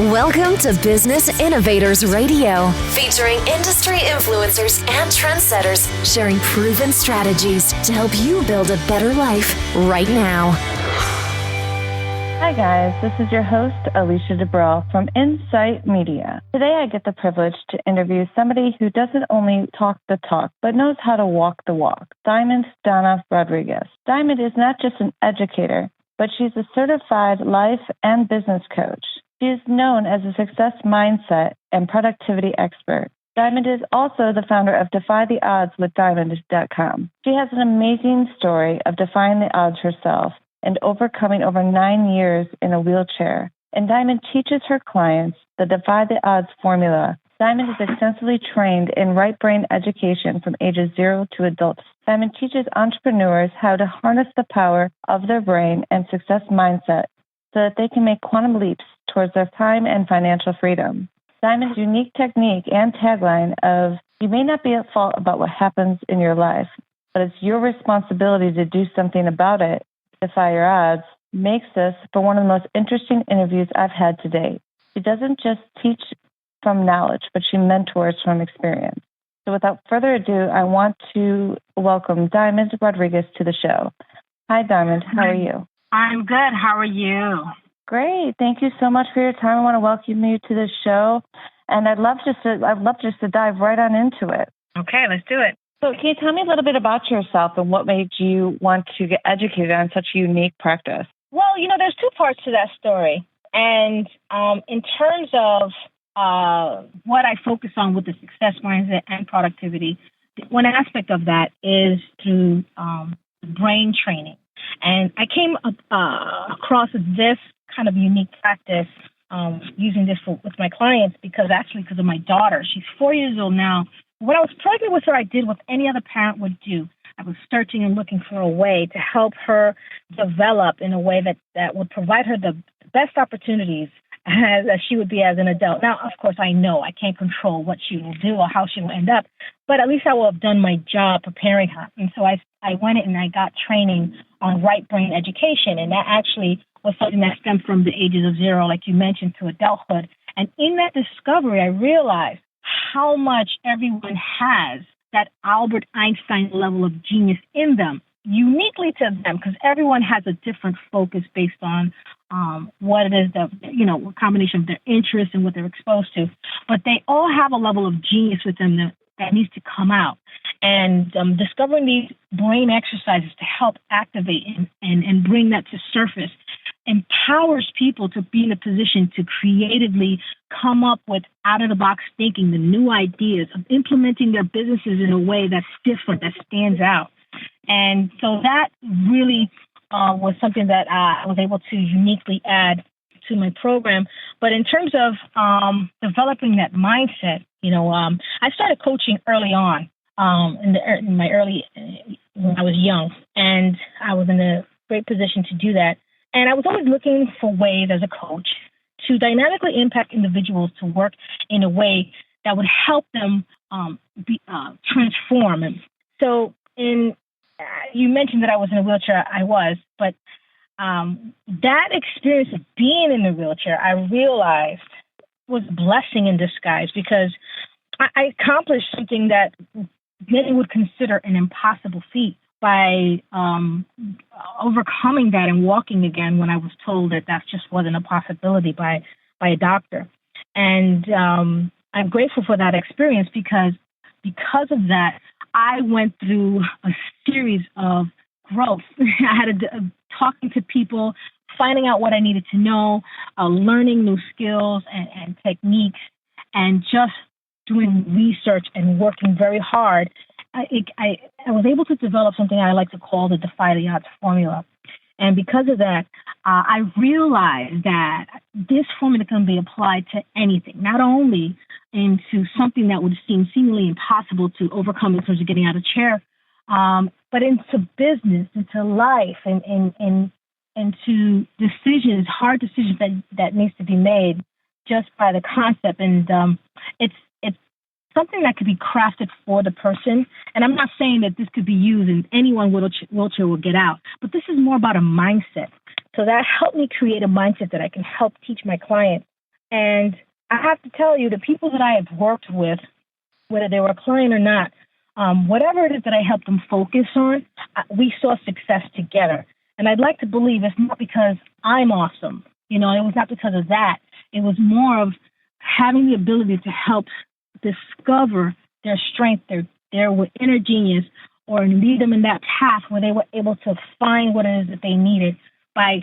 Welcome to Business Innovators Radio, featuring industry influencers and trendsetters sharing proven strategies to help you build a better life right now. Hi guys, this is your host, Alicia Dibrell from Insight Media. Today I get the privilege to interview somebody who doesn't only talk the talk, but knows how to walk the walk. Donna Rodriguez. Diamond is not just an educator, but she's a certified life and business coach. She is known as a success mindset and productivity expert. Diamond is also the founder of Defy the Odds with Diamond.com. She has an amazing story of defying the odds herself and overcoming over 9 years in a wheelchair. And Diamond teaches her clients the Defy the Odds formula. Diamond is extensively trained in right brain education from ages 0 to adults. Diamond teaches entrepreneurs how to harness the power of their brain and success mindset so that they can make quantum leaps towards their time and financial freedom. Diamond's unique technique and tagline of, you may not be at fault about what happens in your life, but it's your responsibility to do something about it, defy your odds, makes this for one of the most interesting interviews I've had to date. She doesn't just teach from knowledge, but she mentors from experience. So without further ado, I want to welcome Diamond Rodriguez to the show. Hi, Diamond. How are you? I'm good. How are you? Great. Thank you so much for your time. I want to welcome you to the show, and I'd love just to dive right on into it. Okay, let's do it. So can you tell me a little bit about yourself and what made you want to get educated on such a unique practice? Well, there's two parts to that story. And in terms of what I focus on with the success mindset and productivity, one aspect of that is through brain training. And I came across this kind of unique practice using this with my clients because of my daughter. She's 4 years old now. When I was pregnant with her, I did what any other parent would do. I was searching and looking for a way to help her develop in a way that would provide her the best opportunities as she would be as an adult. Now, of course, I know I can't control what she will do or how she will end up, but at least I will have done my job preparing her. And so I went in and I got training on right brain education, and that actually was something that stemmed from the ages of 0, like you mentioned, to adulthood. And in that discovery, I realized how much everyone has that Albert Einstein level of genius in them, uniquely to them, because everyone has a different focus based on what it is what combination of their interests and what they're exposed to. But they all have a level of genius within them that needs to come out. And discovering these brain exercises to help activate and bring that to surface empowers people to be in a position to creatively come up with out-of-the-box thinking, the new ideas of implementing their businesses in a way that's different, that stands out. And so that really was something that I was able to uniquely add to my program. But in terms of developing that mindset, I started coaching early on when I was young, and I was in a great position to do that. And I was always looking for ways as a coach to dynamically impact individuals to work in a way that would help them transform. And so you mentioned that I was in a wheelchair. I was, but that experience of being in the wheelchair, I realized was a blessing in disguise because I accomplished something that many would consider an impossible feat by overcoming that and walking again when I was told that just wasn't a possibility by a doctor. And I'm grateful for that experience because of that, I went through a series of growth. I had talking to people, finding out what I needed to know, learning new skills and techniques, and just doing research and working very hard. I was able to develop something I like to call the Defy the Odds formula. And because of that, I realized that this formula can be applied to anything, not only into something that would seem seemingly impossible to overcome in terms of getting out of a chair, but into business, into life, and into decisions, hard decisions that needs to be made just by the concept. And it's something that could be crafted for the person. And I'm not saying that this could be used and anyone with a wheelchair will get out, but this is more about a mindset. So that helped me create a mindset that I can help teach my clients And I have to tell you, the people that I have worked with, whether they were a client or not, whatever it is that I helped them focus on, we saw success together. And I'd like to believe it's not because I'm awesome. It was not because of that. It was more of having the ability to help discover their strength, their inner genius, or lead them in that path where they were able to find what it is that they needed by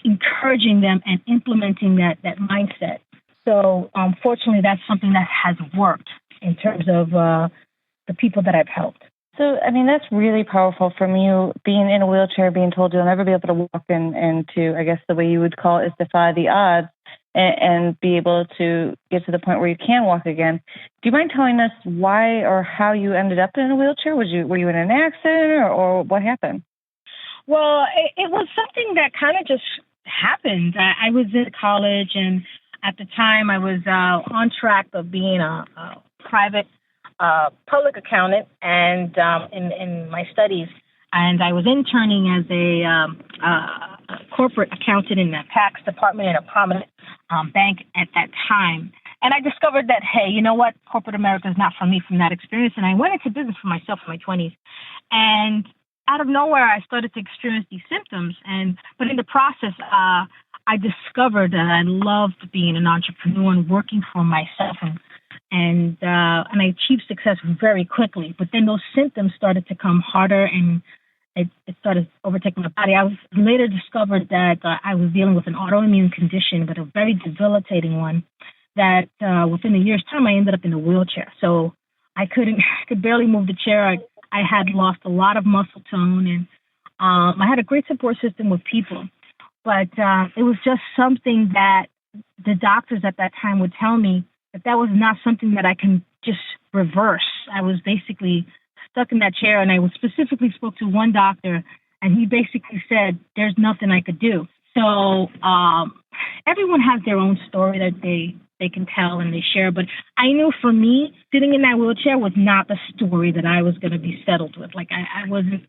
encouraging them and implementing that mindset. So fortunately, that's something that has worked in terms of the people that I've helped. So, that's really powerful from you being in a wheelchair, being told you'll never be able to walk and to, I guess the way you would call it is defy the odds and be able to get to the point where you can walk again. Do you mind telling us why or how you ended up in a wheelchair? Were you in an accident or what happened? Well, it was something that kind of just happened. I was in college, and at the time I was on track of being a private public accountant and in my studies, and I was interning as a corporate accountant in the tax department in a prominent bank at that time. And I discovered that, hey, you know what? Corporate America is not for me from that experience. And I went into business for myself in my 20s. And out of nowhere, I started to experience these symptoms. But in the process, I discovered that I loved being an entrepreneur and working for myself. And I achieved success very quickly. But then those symptoms started to come harder, and it started overtaking my body. I was later discovered that I was dealing with an autoimmune condition, but a very debilitating one, that within a year's time, I ended up in a wheelchair. So I could barely move the chair. I had lost a lot of muscle tone, and I had a great support system with people. But it was just something that the doctors at that time would tell me that was not something that I can just reverse. I was basically stuck in that chair, and I specifically spoke to one doctor, and he basically said, there's nothing I could do. So everyone has their own story that they can tell and they share. But I knew for me, sitting in that wheelchair was not the story that I was going to be settled with. Like I wasn't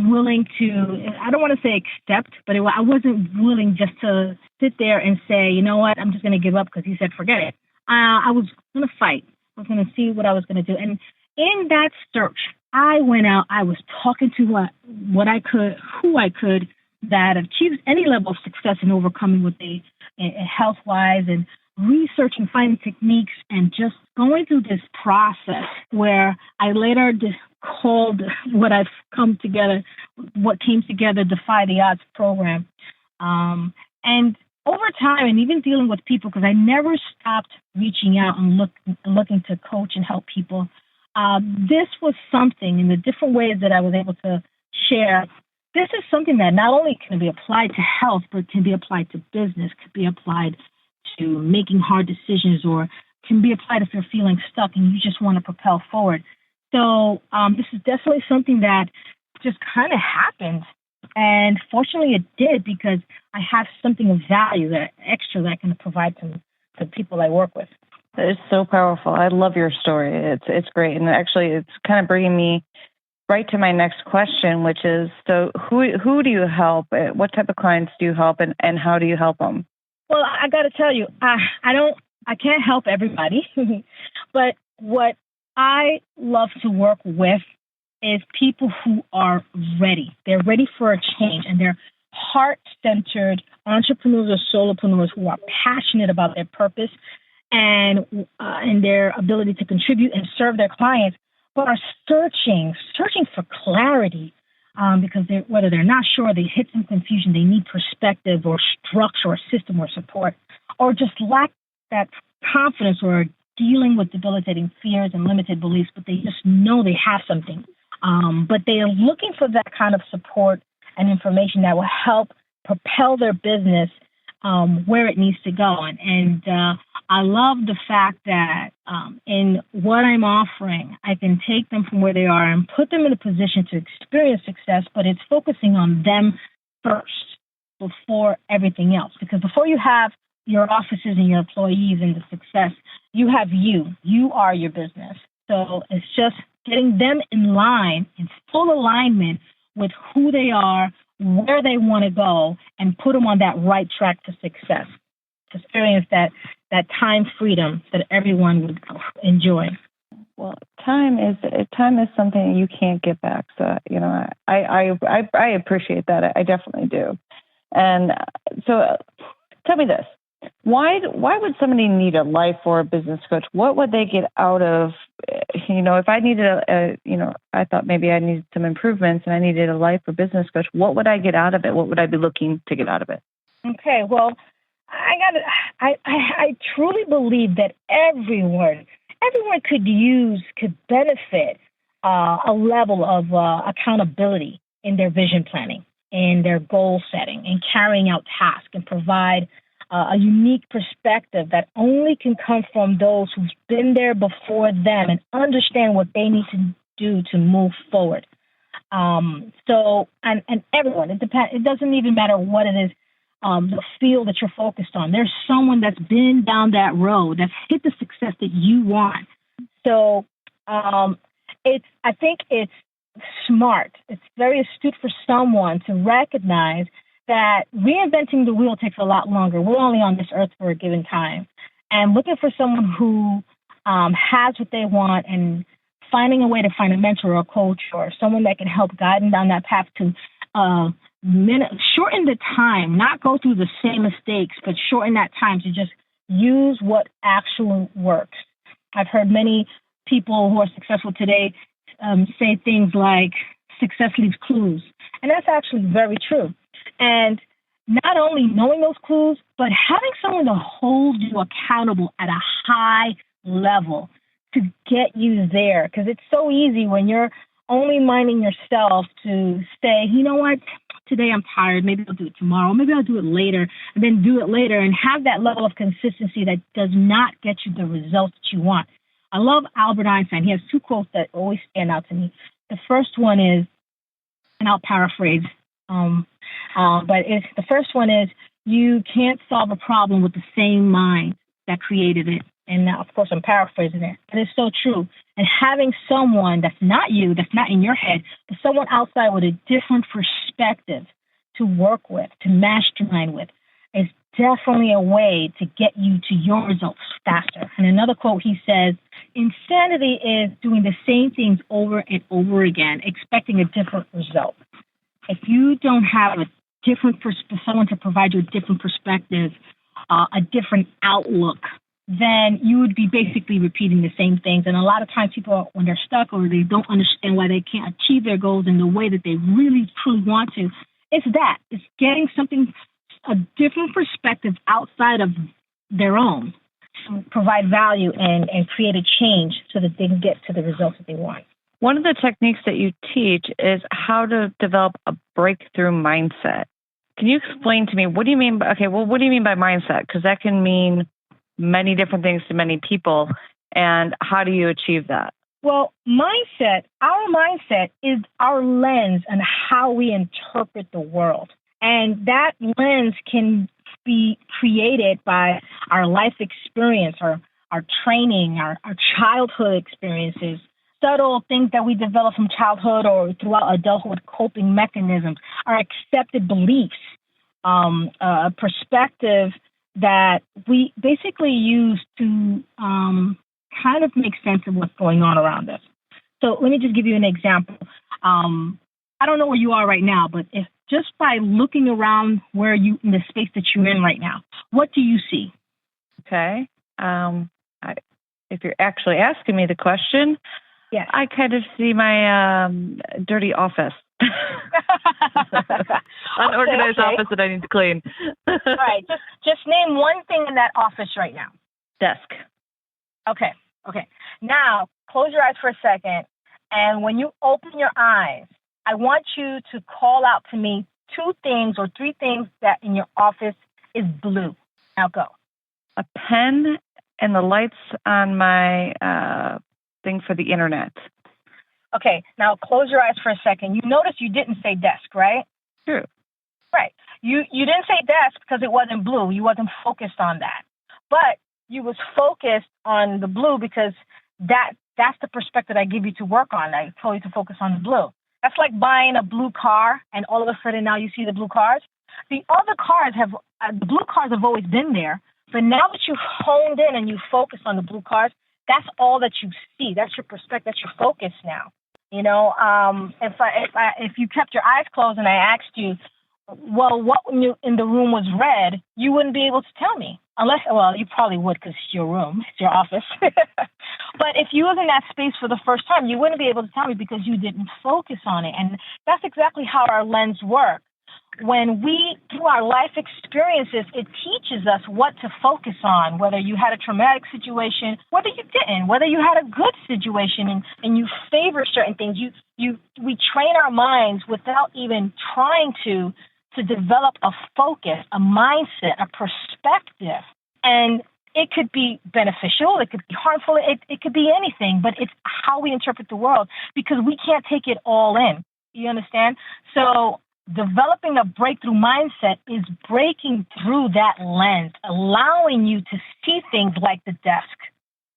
willing to, I don't want to say accept, but I wasn't willing just to sit there and say, you know what, I'm just going to give up because he said, forget it. I was going to fight. I was going to see what I was going to do. And in that search, I went out, I was talking to what I could, who I could, that achieved any level of success in overcoming what they, health-wise, and researching, finding techniques, and just going through this process where I later called what came together, Defy the Odds program. And over time, and even dealing with people, because I never stopped reaching out and looking to coach and help people, this was something in the different ways that I was able to share. This is something that not only can be applied to health, but can be applied to business, could be applied to making hard decisions, or can be applied if you're feeling stuck and you just want to propel forward. So this is definitely something that just kind of happened. And fortunately it did, because I have something of value, that extra that I can provide to people I work with. It's so powerful. I love your story. It's great. And actually it's kind of bringing me right to my next question, which is, so who do you help? What type of clients do you help, and how do you help them? Well, I got to tell you, I can't help everybody, but what I love to work with is people who are ready. They're ready for a change, and they're heart-centered entrepreneurs or solopreneurs who are passionate about their purpose and their ability to contribute and serve their clients, but are searching for clarity, because whether they're not sure, they hit some confusion, they need perspective or structure or system or support, or just lack that confidence or dealing with debilitating fears and limited beliefs, but they just know they have something. But they are looking for that kind of support and information that will help propel their business where it needs to go. And I love the fact that in what I'm offering, I can take them from where they are and put them in a position to experience success, but it's focusing on them first before everything else. Because before you have your offices and your employees and the success, you have you. You are your business. So it's just getting them in line, in full alignment with who they are, where they want to go, and put them on that right track to success. experience that time freedom that everyone would enjoy? Well, time is something you can't get back. So, I appreciate that. I definitely do. And so tell me this. Why would somebody need a life or a business coach? What would they get out of, if I needed I thought maybe I needed some improvements and I needed a life or business coach, what would I get out of it? What would I be looking to get out of it? Okay, well, I truly believe that everyone could benefit a level of accountability in their vision planning, in their goal setting, and carrying out tasks, and provide a unique perspective that only can come from those who've been there before them and understand what they need to do to move forward. And everyone, it doesn't even matter what it is, the field that you're focused on. There's someone that's been down that road, that's hit the success that you want. So I think it's smart. It's very astute for someone to recognize that reinventing the wheel takes a lot longer. We're only on this earth for a given time. And looking for someone who has what they want and finding a way to find a mentor or a coach or someone that can help guide them down that path to shorten the time, not go through the same mistakes, but shorten that time to just use what actually works. I've heard many people who are successful today say things like success leaves clues. And that's actually very true. And not only knowing those clues, but having someone to hold you accountable at a high level to get you there. Because it's so easy when you're only minding yourself to say, you know what, today I'm tired. Maybe I'll do it tomorrow. Maybe I'll do it later, and then do it later, and have that level of consistency that does not get you the results that you want. I love Albert Einstein. He has two quotes that always stand out to me. The first one is, and I'll paraphrase, the first one is, you can't solve a problem with the same mind that created it. And now, of course, I'm paraphrasing it, but it's so true. And having someone that's not you, that's not in your head, but someone outside with a different perspective to work with, to mastermind with, is definitely a way to get you to your results faster. And another quote, he says, insanity is doing the same things over and over again, expecting a different result. If you don't have a different someone to provide you a different perspective, a different outlook, then you would be basically repeating the same things. And a lot of times people, when they're stuck or they don't understand why they can't achieve their goals in the way that they really, truly want to, it's getting something, a different perspective outside of their own to provide value and create a change so that they can get to the results that they want. One of the techniques that you teach is how to develop a breakthrough mindset. Can you explain to me, what do you mean by mindset? Because that can mean many different things to many people. And how do you achieve that? Well, our mindset is our lens on how we interpret the world. And that lens can be created by our life experience, our training, our childhood experiences, subtle things that we develop from childhood or throughout adulthood, coping mechanisms, our accepted beliefs, perspective that we basically use to kind of make sense of what's going on around us. So let me just give you an example. I don't know where you are right now, but if just by looking around in the space that you're in right now, what do you see? Okay. If you're actually asking me the question, yes. I kind of see my dirty office. Unorganized office that I need to clean. All right. Just name one thing in that office right now. Desk. Okay. Now, close your eyes for a second. And when you open your eyes, I want you to call out to me 2 things or 3 things that in your office is blue. Now go. A pen and the lights on my thing for the internet. Okay, now close your eyes for a second. You notice you didn't say desk, right? True. Right. You didn't say desk because it wasn't blue. You wasn't focused on that. But you was focused on the blue because that's the perspective I give you to work on. I told you to focus on the blue. That's like buying a blue car and all of a sudden now you see the blue cars. The blue cars have always been there, But now that you've honed in and you focus on the blue cards, that's all that you see. That's your perspective. That's your focus now. You know, if you kept your eyes closed and I asked you, well, what in the room was red, you wouldn't be able to tell me. Unless, well, you probably would because it's your room, it's your office. But if you was in that space for the first time, you wouldn't be able to tell me because you didn't focus on it. And that's exactly how our lens works. When we, through our life experiences, it teaches us what to focus on, whether you had a traumatic situation, whether you didn't, whether you had a good situation and you favor certain things. We train our minds without even trying to develop a focus, a mindset, a perspective. And it could be beneficial, it could be harmful, it could be anything, but it's how we interpret the world because we can't take it all in. You understand? So developing a breakthrough mindset is breaking through that lens, allowing you to see things like the desk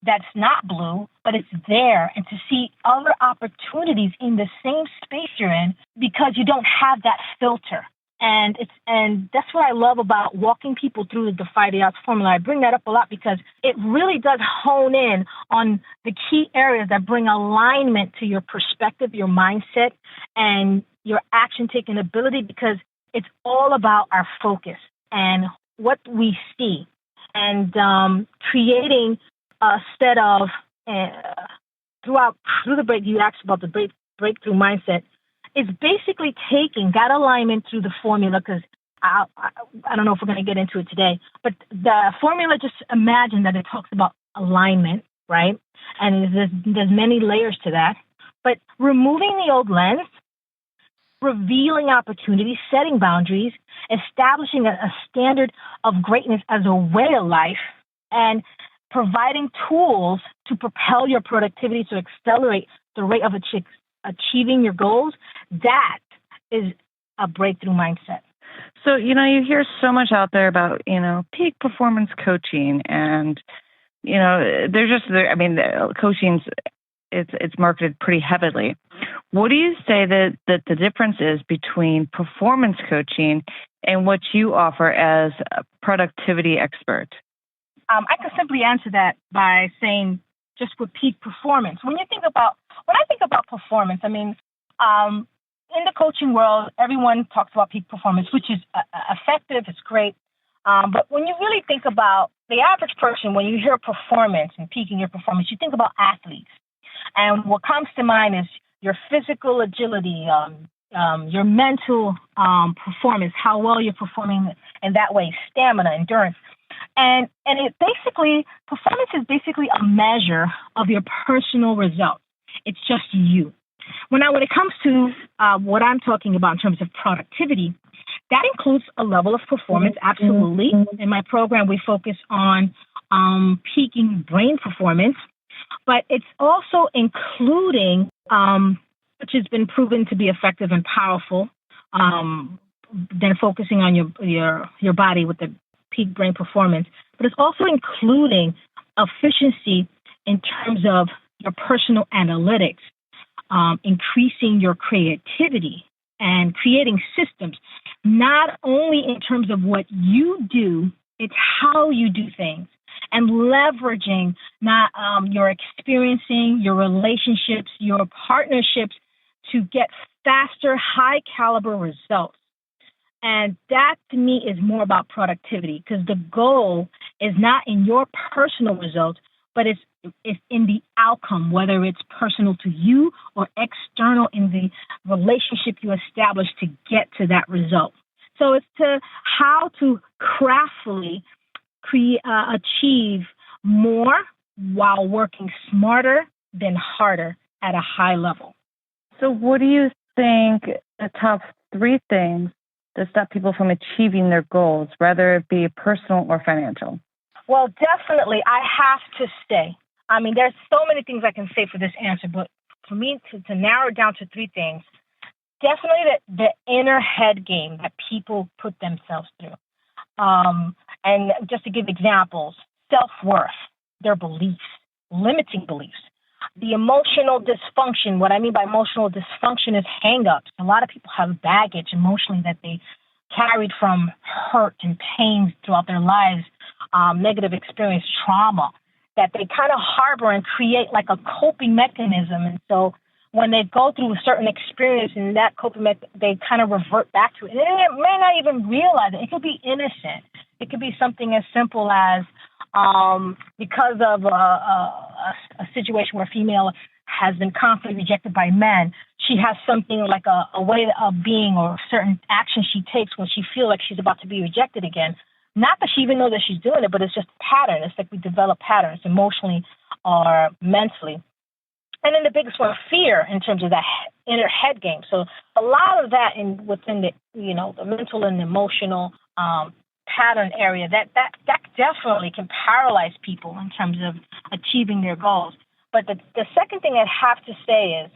that's not blue, but it's there, and to see other opportunities in the same space you're in because you don't have that filter. And that's what I love about walking people through the Defy the Odds formula. I bring that up a lot because it really does hone in on the key areas that bring alignment to your perspective, your mindset, and your action-taking ability, because it's all about our focus and what we see, and creating a set of through the break. You asked about the breakthrough mindset. It's basically taking that alignment through the formula, because I don't know if we're going to get into it today, but the formula, just imagine that it talks about alignment, right? And there's many layers to that. But removing the old lens, revealing opportunities, setting boundaries, establishing a standard of greatness as a way of life, and providing tools to propel your productivity to accelerate the rate of achieving your goals, that is a breakthrough mindset. So, you hear so much out there about, peak performance coaching, and, coaching's, it's marketed pretty heavily. What do you say that the difference is between performance coaching and what you offer as a productivity expert? I can simply answer that by saying just with peak performance. When I think about performance, in the coaching world, everyone talks about peak performance, which is effective, it's great. But when you really think about the average person, when you hear performance and peaking your performance, you think about athletes. And what comes to mind is your physical agility, your mental performance, how well you're performing in that way, stamina, endurance. And performance is basically a measure of your personal results. It's just you. When it comes to what I'm talking about in terms of productivity, that includes a level of performance, absolutely. In my program, we focus on peaking brain performance, but it's also including, which has been proven to be effective and powerful, then focusing on your body with the peak brain performance, but it's also including efficiency in terms of your personal analytics, increasing your creativity and creating systems, not only in terms of what you do, it's how you do things, and leveraging not your experiencing, your relationships, your partnerships to get faster, high caliber results. And that, to me, is more about productivity, because the goal is not in your personal results, but it's in the outcome, whether it's personal to you or external in the relationship you establish to get to that result. So it's how to craftfully achieve more while working smarter than harder at a high level. So what do you think the top 3 things to stop people from achieving their goals, whether it be personal or financial? Well, definitely, I have to say, there's so many things I can say for this answer, but for me to narrow it down to 3 things, definitely the inner head game that people put themselves through. And just to give examples, self-worth, their beliefs, limiting beliefs, the emotional dysfunction. What I mean by emotional dysfunction is hang-ups. A lot of people have baggage emotionally that they carried from hurt and pain throughout their lives, negative experience, trauma, that they kind of harbor and create like a coping mechanism. And so when they go through a certain experience in that coping mechanism, they kind of revert back to it. And they may not even realize it. It could be innocent. It could be something as simple as because of a situation where a female has been constantly rejected by men, she has something like a way of being or certain action she takes when she feels like she's about to be rejected again. Not that she even knows that she's doing it, but it's just a pattern. It's like we develop patterns emotionally or mentally. And then the biggest one, fear, in terms of that inner head game. So a lot of that within the the mental and emotional pattern area that definitely can paralyze people in terms of achieving their goals. But the second thing I'd have to say is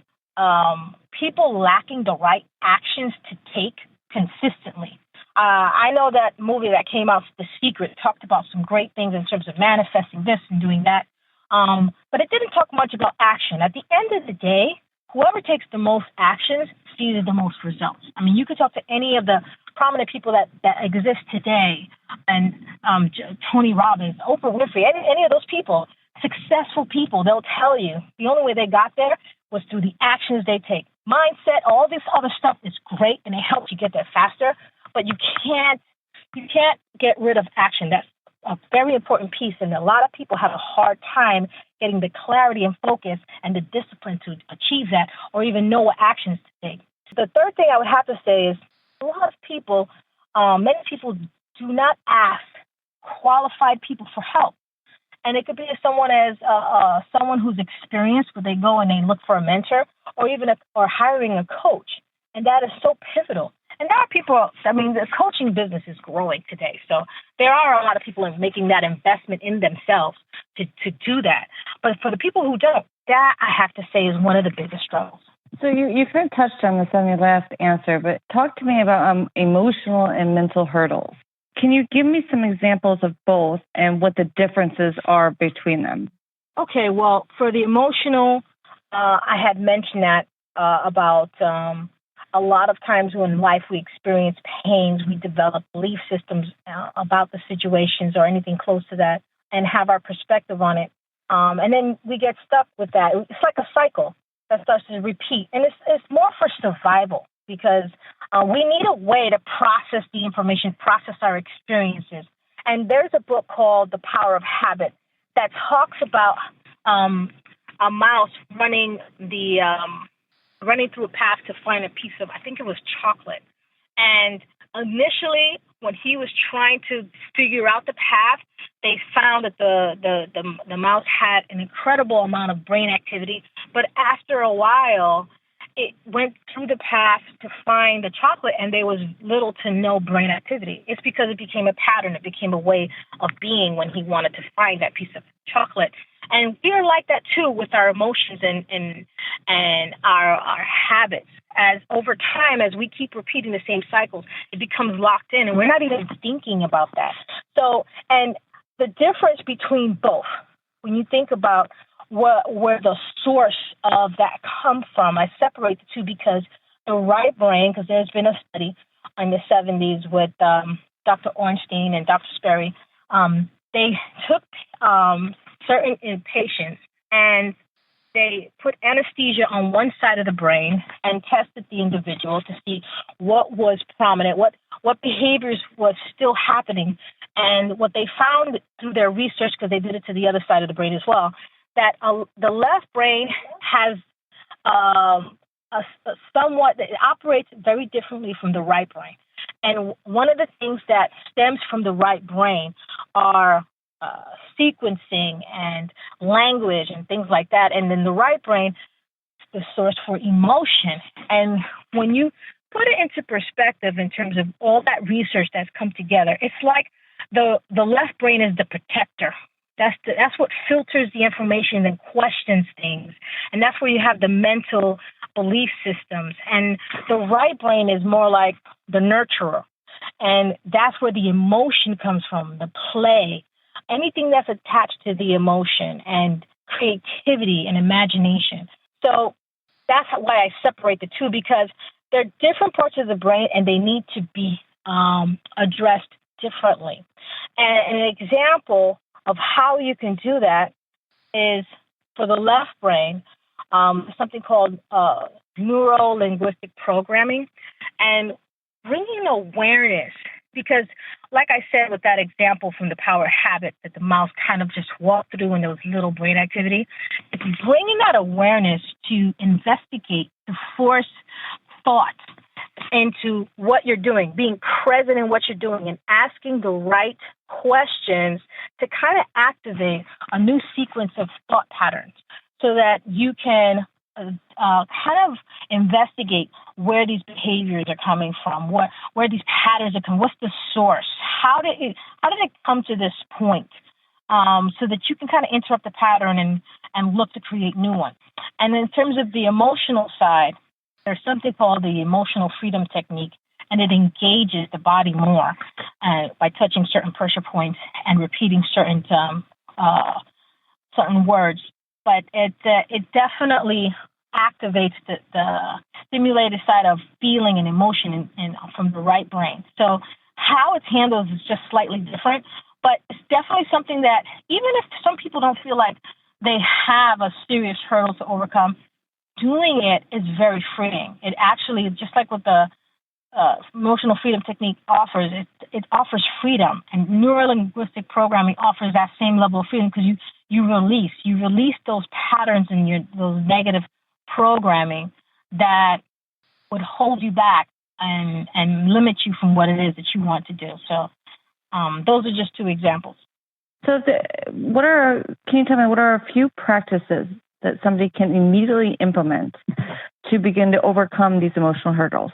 people lacking the right actions to take consistently. I know that movie that came out, The Secret, talked about some great things in terms of manifesting this and doing that. But it didn't talk much about action. At the end of the day, whoever takes the most actions sees the most results. I mean, you could talk to any of the prominent people that exist today, and Tony Robbins, Oprah Winfrey, any of those people, successful people, they'll tell you the only way they got there was through the actions they take. Mindset, all this other stuff is great, and it helps you get there faster, but you can't get rid of action. That's a very important piece, and a lot of people have a hard time getting the clarity and focus and the discipline to achieve that or even know what actions to take. The third thing I would have to say is a lot of people, many people do not ask qualified people for help. And it could be someone who's experienced, where they go and they look for a mentor, or even or hiring a coach. And that is so pivotal. And there are people, the coaching business is growing today. So there are a lot of people making that investment in themselves to do that. But for the people who don't, that I have to say is one of the biggest struggles. So you kind of touched on this on your last answer, but talk to me about emotional and mental hurdles. Can you give me some examples of both and what the differences are between them? Okay, well, for the emotional, I had mentioned that about a lot of times when in life we experience pains, we develop belief systems about the situations or anything close to that and have our perspective on it. And then we get stuck with that. It's like a cycle that starts to repeat. And it's more for survival, because we need a way to process the information, process our experiences. And there's a book called The Power of Habit that talks about a mouse running through a path to find a piece of, I think it was chocolate. And initially, when he was trying to figure out the path, they found that the mouse had an incredible amount of brain activity. But after a while, it went through the path to find the chocolate, and there was little to no brain activity. It's because it became a pattern. It became a way of being when he wanted to find that piece of chocolate. And we're like that, too, with our emotions and our habits. As over time, as we keep repeating the same cycles, it becomes locked in, and we're not even thinking about that. So, and the difference between both, when you think about where the source of that comes from, I separate the two, because the right brain, because there's been a study in the 70s with Dr. Ornstein and Dr. Sperry, they took certain patients and they put anesthesia on one side of the brain and tested the individual to see what was prominent, what behaviors was still happening. And what they found through their research, because they did it to the other side of the brain as well, that the left brain has it operates very differently from the right brain. And one of the things that stems from the right brain are sequencing and language and things like that. And then the right brain is the source for emotion. And when you put it into perspective in terms of all that research that's come together, it's like the left brain is the protector. That's what filters the information and questions things. And that's where you have the mental belief systems. And the right brain is more like the nurturer. And that's where the emotion comes from, the play, anything that's attached to the emotion and creativity and imagination. So that's why I separate the two, because they're different parts of the brain and they need to be addressed differently. And an example of how you can do that is for the left brain, something called neuro-linguistic programming, and bringing awareness. Because, like I said with that example from the Power Habit that the mouse kind of just walked through in those little brain activity, it's bringing that awareness to investigate, to force thought into what you're doing, being present in what you're doing, and asking the right questions to kind of activate a new sequence of thought patterns so that you can kind of investigate where these behaviors are coming from, where these patterns are coming, what's the source, how did it come to this point, so that you can kind of interrupt the pattern and look to create new ones. And in terms of the emotional side, there's something called the emotional freedom technique, and it engages the body more by touching certain pressure points and repeating certain words. But it definitely activates the stimulated side of feeling and emotion from the right brain. So how it's handled is just slightly different, but it's definitely something that even if some people don't feel like they have a serious hurdle to overcome, doing it is very freeing. It actually, just like what the emotional freedom technique offers, it offers freedom, and neuro-linguistic programming offers that same level of freedom because you release those patterns and those negative programming that would hold you back and limit you from what it is that you want to do. So those are just two examples. So can you tell me what are a few practices that somebody can immediately implement to begin to overcome these emotional hurdles?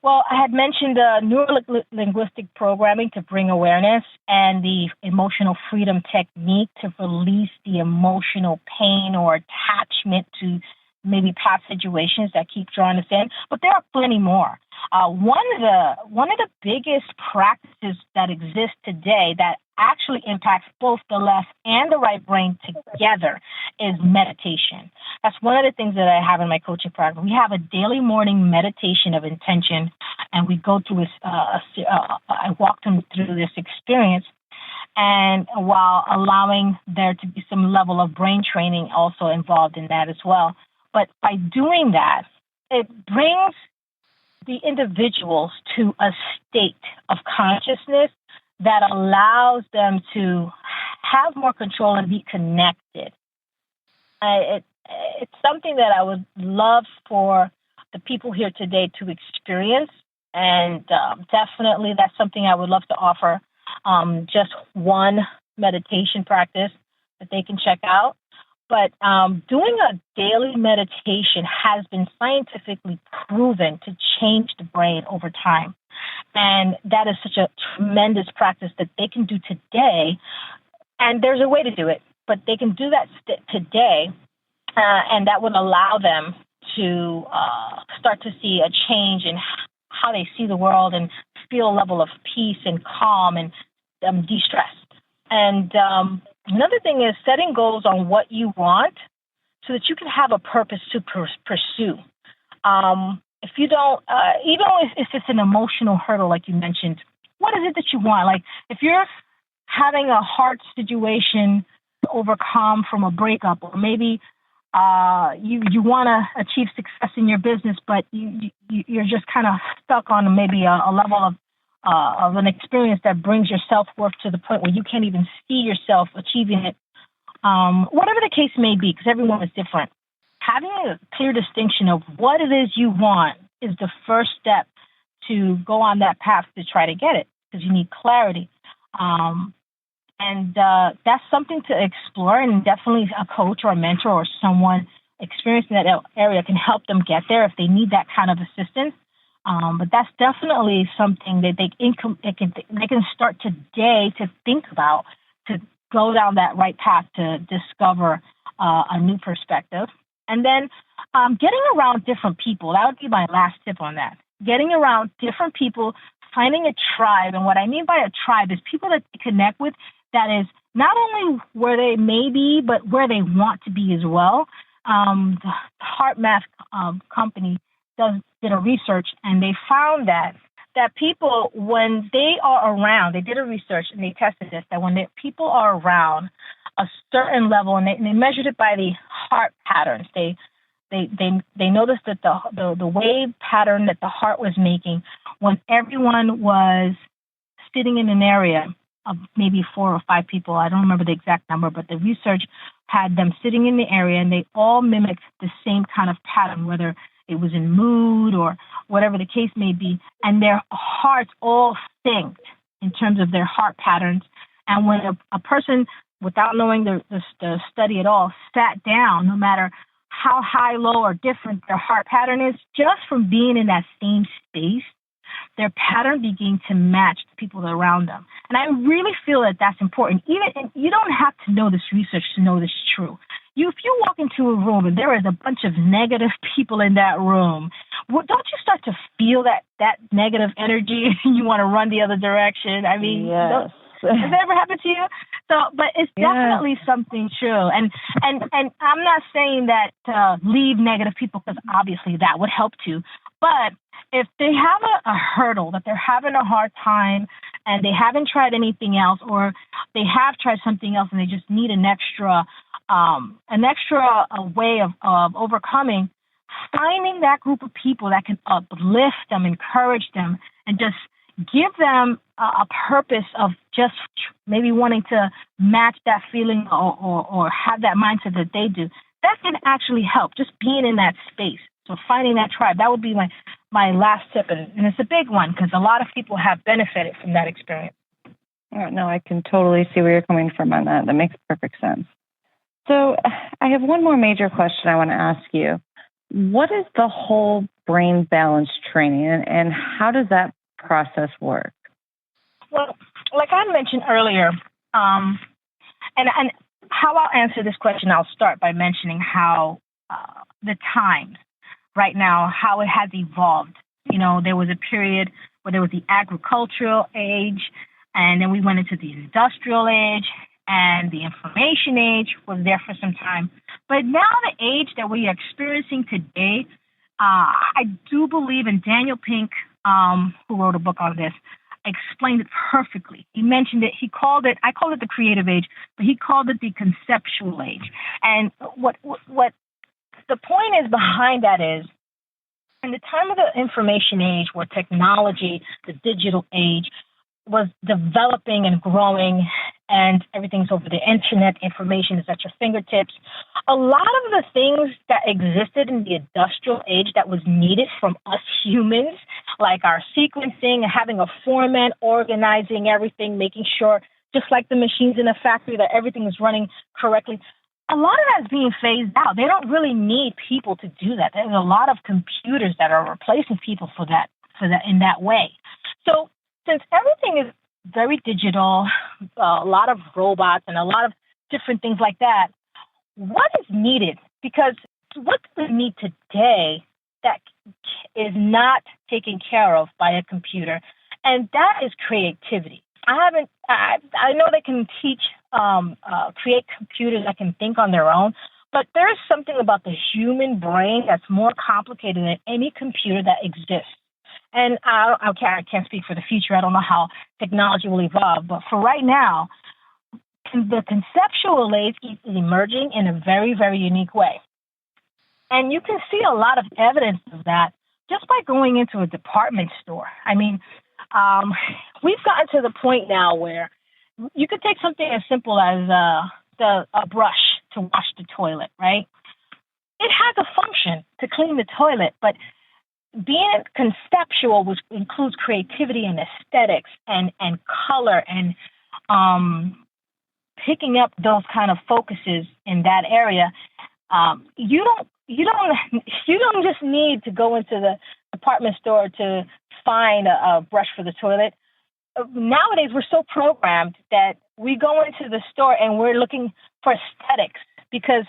Well, I had mentioned neuro-linguistic programming to bring awareness, and the emotional freedom technique to release the emotional pain or attachment to maybe past situations that keep drawing us in. But there are plenty more. One of the biggest practices that exist today that actually impacts both the left and the right brain together is meditation. That's one of the things that I have in my coaching program. We have a daily morning meditation of intention, and we go through I walk them through this experience, and while allowing there to be some level of brain training also involved in that as well. But by doing that, it brings the individuals to a state of consciousness that allows them to have more control and be connected. It's something that I would love for the people here today to experience, and definitely that's something I would love to offer. Just one meditation practice that they can check out. But doing a daily meditation has been scientifically proven to change the brain over time. And that is such a tremendous practice that they can do today. And there's a way to do it, but they can do that today. And that would allow them to start to see a change in how they see the world and feel a level of peace and calm and de-stress. And another thing is setting goals on what you want so that you can have a purpose to pursue. If you don't, even if it's an emotional hurdle, like you mentioned, what is it that you want? Like if you're having a hard situation to overcome from a breakup, or maybe you want to achieve success in your business, but you're just kind of stuck on maybe a level of an experience that brings your self-worth to the point where you can't even see yourself achieving it, whatever the case may be, because everyone is different. Having a clear distinction of what it is you want is the first step to go on that path to try to get it, because you need clarity. And that's something to explore, and definitely a coach or a mentor or someone experienced in that area can help them get there if they need that kind of assistance. But that's definitely something that they can start today to think about, to go down that right path to discover a new perspective. And then getting around different people, that would be my last tip on that. Getting around different people, finding a tribe. And what I mean by a tribe is people that they connect with that is not only where they may be, but where they want to be as well. The Heart Math company did a research, and they found that that people, when they are around, they did a research and they tested this, that when people are around a certain level, and they measured it by the heart patterns, they noticed that the wave pattern that the heart was making when everyone was sitting in an area of maybe 4 or 5 people. I don't remember the exact number, but the research had them sitting in the area, and they all mimicked the same kind of pattern, whether it was in mood or whatever the case may be, and their hearts all synced in terms of their heart patterns. And when a person, without knowing the study at all, sat down, no matter how high, low, or different their heart pattern is, just from being in that same space, their pattern began to match the people around them. And I really feel that that's important. Even you don't have to know this research to know this is true. If you walk into a room and there is a bunch of negative people in that room, don't you start to feel that negative energy and you want to run the other direction? I mean, yes. Has that ever happened to you? So, but it's definitely something true. And I'm not saying that leave negative people, because obviously that would help too. But if they have a hurdle, that they're having a hard time and they haven't tried anything else, or they have tried something else and they just need an extra way of overcoming, finding that group of people that can uplift them, encourage them, and just give them a purpose of just maybe wanting to match that feeling or have that mindset that they do. That can actually help, just being in that space. So finding that tribe, that would be my last tip. And it's a big one because a lot of people have benefited from that experience. No, I can totally see where you're coming from on that. That makes perfect sense. So I have one more major question I want to ask you. What is the whole brain balance training, and how does that process work? Well, like I mentioned earlier, and how I'll answer this question, I'll start by mentioning how the times right now, how it has evolved. You know, there was a period where there was the agricultural age, and then we went into the industrial age, and the information age was there for some time. But now the age that we are experiencing today, I do believe, and Daniel Pink, who wrote a book on this, explained it perfectly. He mentioned it. I called it the creative age, but he called it the conceptual age. And what the point is behind that is, in the time of the information age, where technology, the digital age, was developing and growing, and everything's over the internet, information is at your fingertips. A lot of the things that existed in the industrial age that was needed from us humans, like our sequencing, having a format, organizing everything, making sure, just like the machines in a factory, that everything is running correctly, a lot of that's being phased out. They don't really need people to do that. There's a lot of computers that are replacing people for that in that way. So since everything is very digital, a lot of robots and a lot of different things like that, what is needed? Because what do we need today that is not taken care of by a computer? And that is creativity. I know they can teach, create computers that can think on their own, but there is something about the human brain that's more complicated than any computer that exists. And I can't speak for the future. I don't know how technology will evolve. But for right now, the conceptual age is emerging in a very, very unique way. And you can see a lot of evidence of that just by going into a department store. I mean, we've gotten to the point now where you could take something as simple as a brush to wash the toilet, right? It has a function to clean the toilet, but being conceptual, which includes creativity and aesthetics and color and picking up those kind of focuses in that area, you don't just need to go into the department store to find a brush for the toilet. Nowadays, we're so programmed that we go into the store and we're looking for aesthetics, because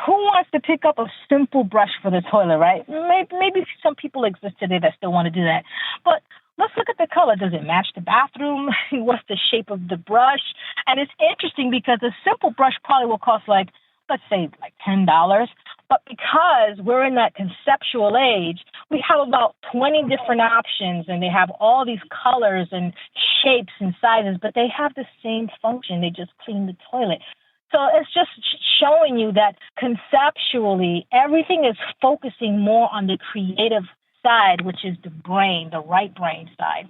who wants to pick up a simple brush for the toilet, right? Maybe some people exist today that still want to do that. But let's look at the color. Does it match the bathroom? What's the shape of the brush? And it's interesting because a simple brush probably will cost let's say $10. But because we're in that conceptual age, we have about 20 different options, and they have all these colors and shapes and sizes, but they have the same function. They just clean the toilet. So it's just showing you that conceptually, everything is focusing more on the creative side, which is the brain, the right brain side.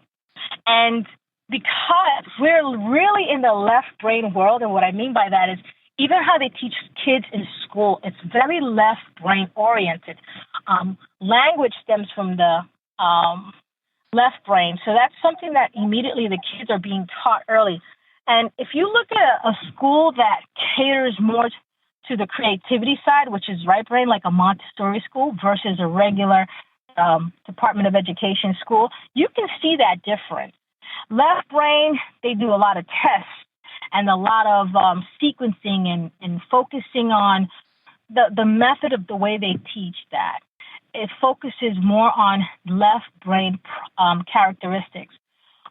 And because we're really in the left brain world, and what I mean by that is even how they teach kids in school, it's very left brain oriented. Language stems from the left brain. So that's something that immediately the kids are being taught early. And if you look at a school that caters more to the creativity side, which is right brain, like a Montessori school versus a regular Department of Education school, you can see that difference. Left brain, they do a lot of tests and a lot of sequencing and focusing on the method of the way they teach that. It focuses more on left brain characteristics.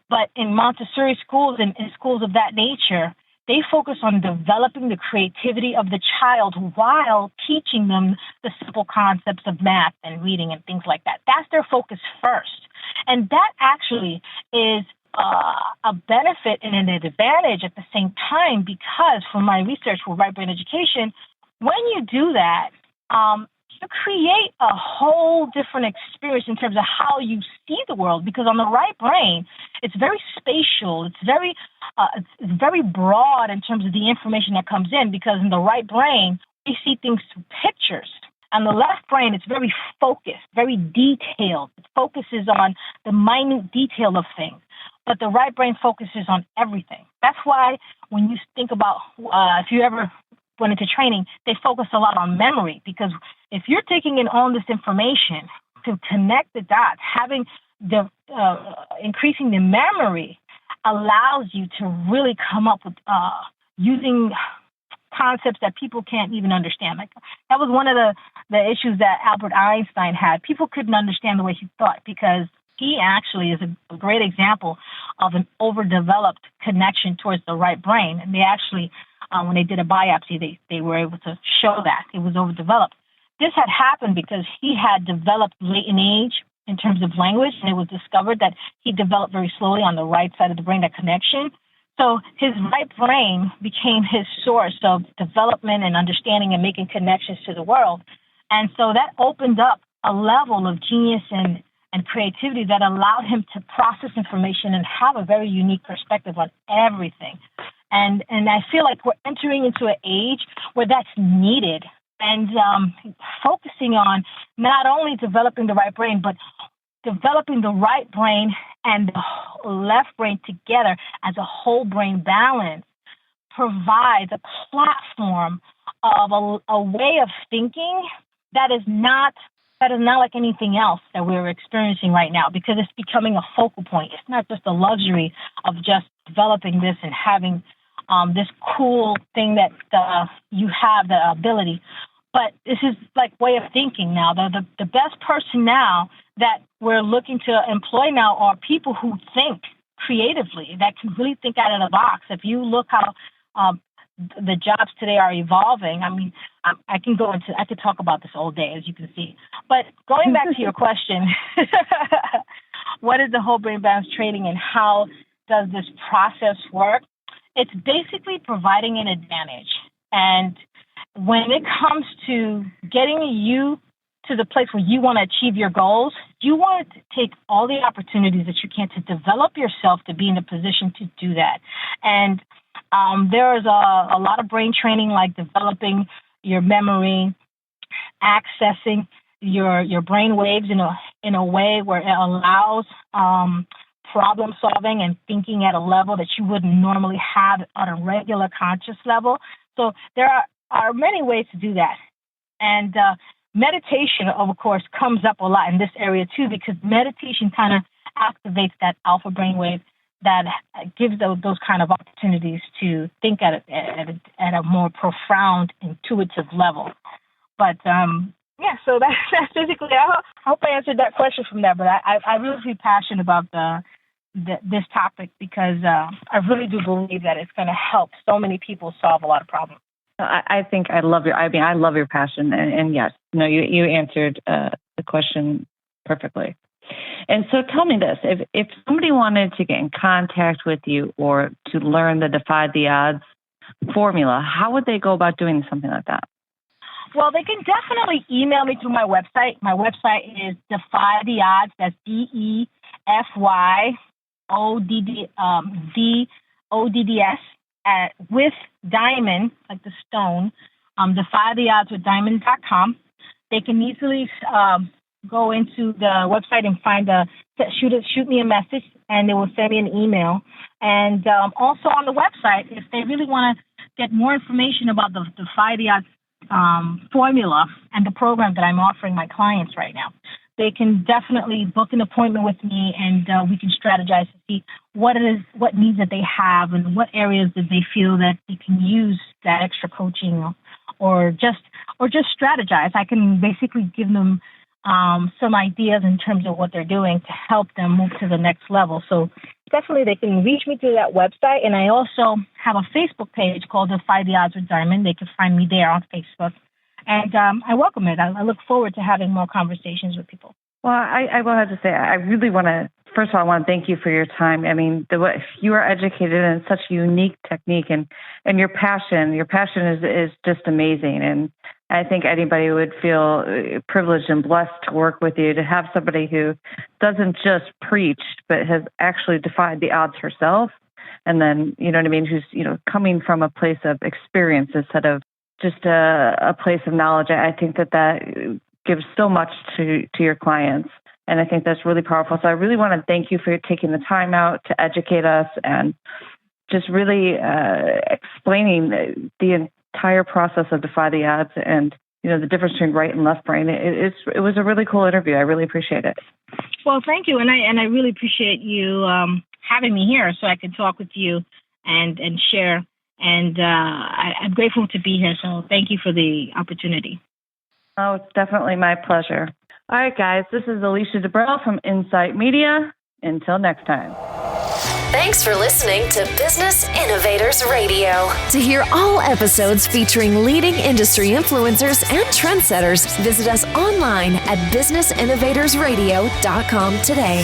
But in Montessori schools and in schools of that nature, they focus on developing the creativity of the child while teaching them the simple concepts of math and reading and things like that. That's their focus first. And that actually is a benefit and an advantage at the same time, because from my research with right brain education, when you do that, you create a whole different experience in terms of how you see the world. Because on the right brain, it's very spatial. It's very broad in terms of the information that comes in. Because in the right brain, we see things through pictures. On the left brain, it's very focused, very detailed. It focuses on the minute detail of things. But the right brain focuses on everything. That's why when you think about, if you ever went into training, they focus a lot on memory, because if you're taking in all this information to connect the dots, having the increasing the memory allows you to really come up with using concepts that people can't even understand. Like that was one of the issues that Albert Einstein had. People couldn't understand the way he thought, because he actually is a great example of an overdeveloped connection towards the right brain. And they actually, when they did a biopsy, they were able to show that it was overdeveloped. This had happened because he had developed late in age in terms of language, and it was discovered that he developed very slowly on the right side of the brain, that connection. So his right brain became his source of development and understanding and making connections to the world. And so that opened up a level of genius and creativity that allowed him to process information and have a very unique perspective on everything. And I feel like we're entering into an age where that's needed, and focusing on not only developing the right brain, but developing the right brain and the left brain together as a whole brain balance provides a platform of a way of thinking that is not like anything else that we're experiencing right now, because it's becoming a focal point. It's not just a luxury of just developing this and having this cool thing that you have, the ability. But this is like way of thinking now. The best person now that we're looking to employ now are people who think creatively, that can really think out of the box. If you look how the jobs today are evolving, I mean, I could talk about this all day, as you can see. But going back to your question, what is the whole brain balance training and how does this process work? It's basically providing an advantage. And when it comes to getting you to the place where you want to achieve your goals, you want to take all the opportunities that you can to develop yourself to be in a position to do that. And there is a lot of brain training, like developing your memory, accessing your brain waves in a way where it allows problem solving and thinking at a level that you wouldn't normally have on a regular conscious level. So there are many ways to do that. And meditation, of course, comes up a lot in this area too, because meditation kind of activates that alpha brainwave that gives those kind of opportunities to think at a more profound, intuitive level. But yeah, so that's basically. I hope I answered that question from there. But I really feel passionate about this topic, because I really do believe that it's going to help so many people solve a lot of problems. I think I love your passion, and yes, you answered the question perfectly. And so tell me this, if somebody wanted to get in contact with you or to learn the Defy the Odds formula, how would they go about doing something like that? Well, they can definitely email me through my website. My website is Defy the Odds. That's DEFYODDS with diamond, like the stone. Defy the Odds with diamond.com. They can easily go into the website and shoot me a message, and they will send me an email. And also on the website, if they really want to get more information about the Defy the Odds formula and the program that I'm offering my clients right now, they can definitely book an appointment with me, and we can strategize to see what needs that they have and what areas that they feel that they can use that extra coaching or just strategize. I can basically give them some ideas in terms of what they're doing to help them move to the next level. So definitely they can reach me through that website. And I also have a Facebook page called Defy the Odds with Diamond. They can find me there on Facebook. And I welcome it. I look forward to having more conversations with people. Well, I will have to say, I really want to, first of all, I want to thank you for your time. I mean, you are educated in such a unique technique, and your passion is just amazing. And I think anybody would feel privileged and blessed to work with you, to have somebody who doesn't just preach, but has actually defied the odds herself. And then, you know what I mean, who's, coming from a place of experience instead of just a place of knowledge. I think that gives so much to your clients. And I think that's really powerful. So I really want to thank you for taking the time out to educate us and just really explaining the entire process of Defy the Odds and, the difference between right and left brain. It was a really cool interview. I really appreciate it. Well, thank you. And I really appreciate you having me here so I could talk with you and share. And I'm grateful to be here. So thank you for the opportunity. Oh, it's definitely my pleasure. All right, guys, this is Alicia Dibrell from Insight Media. Until next time. Thanks for listening to Business Innovators Radio. To hear all episodes featuring leading industry influencers and trendsetters, visit us online at businessinnovatorsradio.com today.